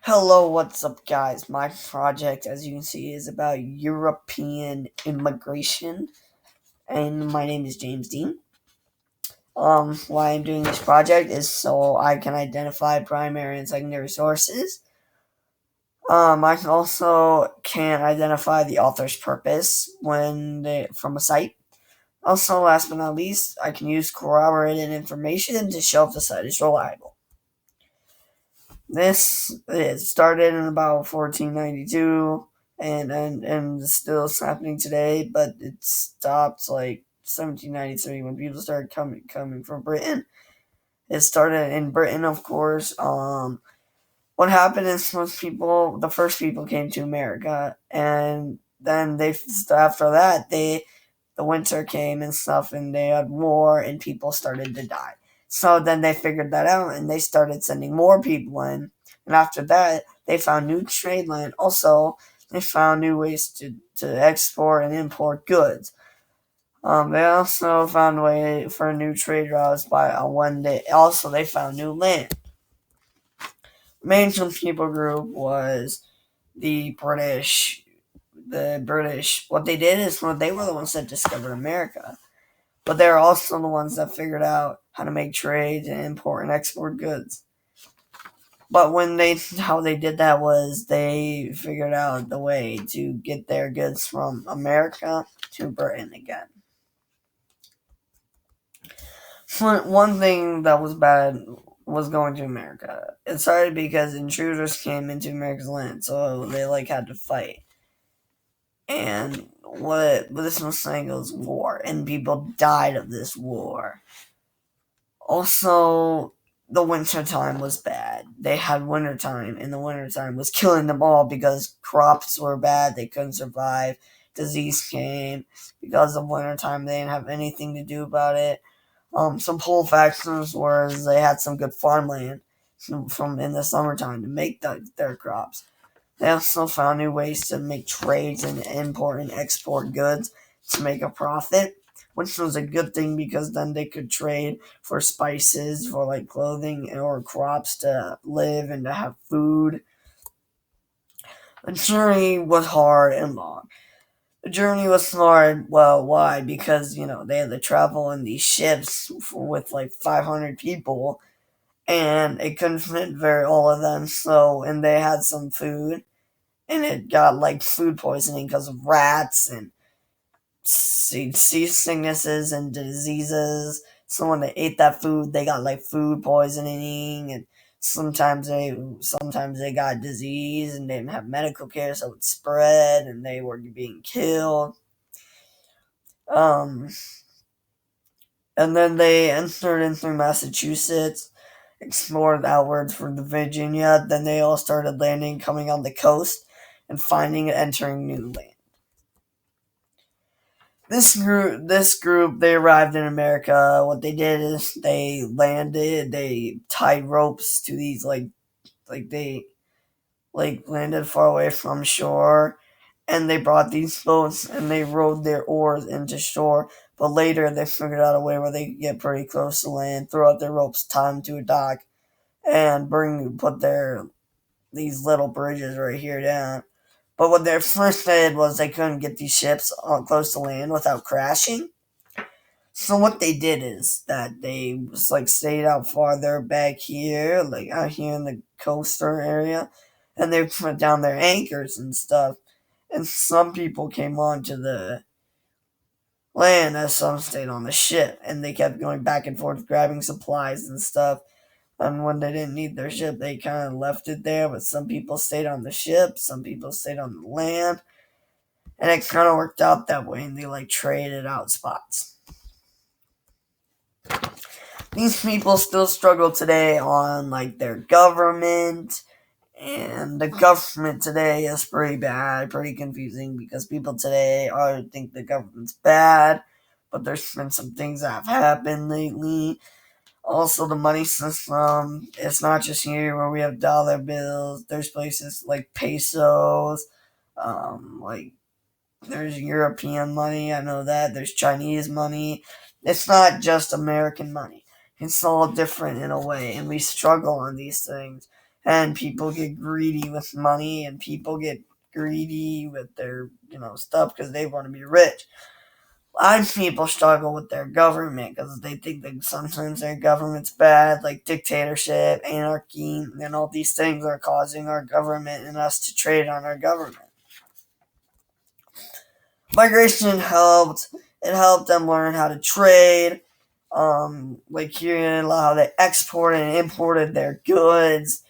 Hello, what's up, guys? My project, as you can see, is about European immigration, and my name is James Dean. Why I'm doing this project is so I can identify primary and secondary sources. I can also can identify the author's purpose from a site. Also, last but not least, I can use corroborated information to show if the site is reliable. This it started in about 1492 and still is happening today, but it stopped like 1793 when people started coming from Britain. It started in Britain, of course. What happened is the first people came to America, and then after that the winter came and stuff, and they had war, and people started to die. So then they figured that out, and they started sending more people in. And after that, they found new trade land. Also, they found new ways to export and import goods. They also found a way for new trade routes by when they found new land. The main people group was the British. The British, what they did is they were the ones that discovered America, but they're also the ones that figured out how to make trade and import and export goods. But how they did that was they figured out the way to get their goods from America to Britain again. One thing that was bad was going to America. It started because intruders came into America's land, so they had to fight. And what this was saying was war, and people died of this war. Also, the winter time was bad. They had winter time, and the winter time was killing them all because crops were bad. They couldn't survive. Disease came because of winter time. They didn't have anything to do about it. Some pull factors was they had some good farmland from in the summertime to make their crops. They also found new ways to make trades and import and export goods to make a profit, which was a good thing because then they could trade for spices, for clothing or crops to live and to have food. The journey was hard and long. The journey was hard. Well, why? Because they had to travel in these ships with 500 people, and it couldn't fit all of them. So, and they had some food, and it got food poisoning because of rats and sea sicknesses and diseases. So when they ate that food, they got food poisoning, and sometimes they got disease and they didn't have medical care, so it spread and they were being killed. Um, and then they entered in through Massachusetts, explored outwards from the Virginia. Then they all started landing, coming on the coast, and finding and entering new land. This group, they arrived in America. What they did is they landed. They tied ropes to these they landed far away from shore, and they brought these boats and they rowed their oars into shore. But later they figured out a way where they could get pretty close to land, throw out their ropes, tie them to a dock, and put their these little bridges right here down. But what they first did was they couldn't get these ships close to land without crashing. So what they did is that they just stayed out farther back here, out here in the coastal area, and they put down their anchors and stuff. And some people came onto the land, as some stayed on the ship, and they kept going back and forth grabbing supplies and stuff. And when they didn't need their ship, they kind of left it there. But some people stayed on the ship, some people stayed on the land, and it kind of worked out that way. And they traded out spots. These people still struggle today on their government, and the government today is pretty bad, pretty confusing because people today think the government's bad, but there's been some things that have happened lately. Also, the money system, it's not just here where we have dollar bills. There's places like pesos, there's European money, I know that. There's Chinese money. It's not just American money. It's all different in a way, and we struggle on these things. and people get greedy with money, and people get greedy with their stuff because they want to be rich. A lot of people struggle with their government because they think that sometimes their government's bad, like dictatorship, anarchy, and all these things are causing our government and us to trade on our government. Migration helped. It helped them learn how to trade. Like here, how they exported and imported their goods.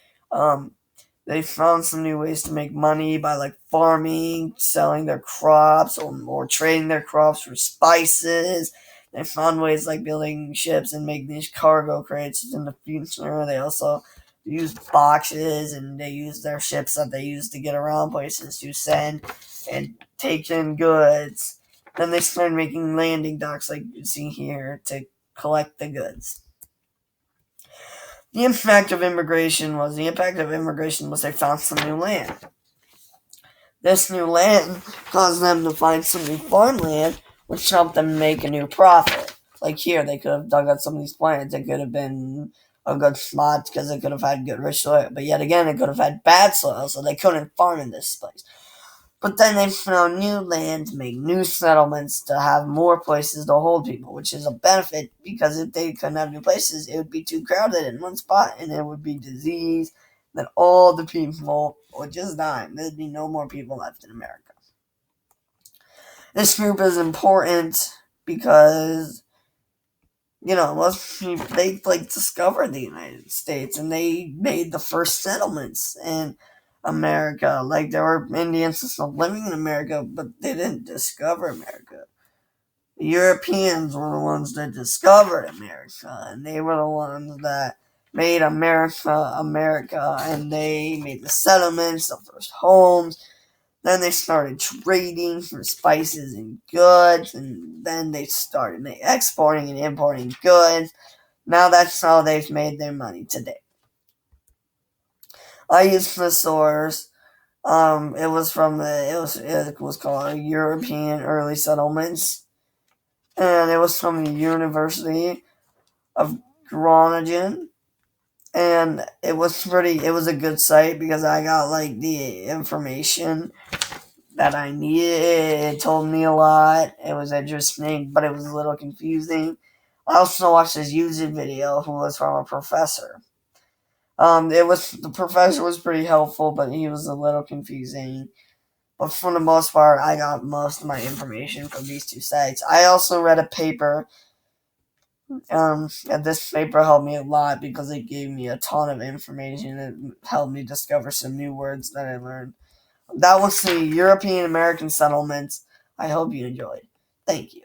They found some new ways to make money by like farming, selling their crops, or trading their crops for spices. They found ways like building ships and making these cargo crates in the future. They also used boxes, and they used their ships that they used to get around places to send and take in goods. Then they started making landing docks like you see here to collect the goods. The impact of immigration was they found some new land. This new land caused them to find some new farmland, which helped them make a new profit. Like here, they could have dug out some of these plants. It could have been a good spot because it could have had good rich soil. But yet again, it could have had bad soil, so they couldn't farm in this place. But then they found new land to make new settlements to have more places to hold people, which is a benefit because if they couldn't have new places, it would be too crowded in one spot and there would be disease. Then all the people would just die. There'd be no more people left in America. This group is important because most people they discovered the United States and they made the first settlements in America. Like there were Indians still living in America, but they didn't discover America. The Europeans were the ones that discovered America, and they were the ones that made America, and they made the settlements, the first homes. Then they started trading for spices and goods, and then they started exporting and importing goods. Now that's how they've made their money today. I used the source. It was called European Early Settlements, and it was from the University of Groningen. And it was a good site because I got like the information that I needed. It told me a lot. It was interesting, but it was a little confusing. I also watched this YouTube video who was from a professor. The professor was pretty helpful, but he was a little confusing. But for the most part, I got most of my information from these two sites. I also read a paper. And this paper helped me a lot because it gave me a ton of information. It helped me discover some new words that I learned. That was the European American settlements. I hope you enjoyed. Thank you.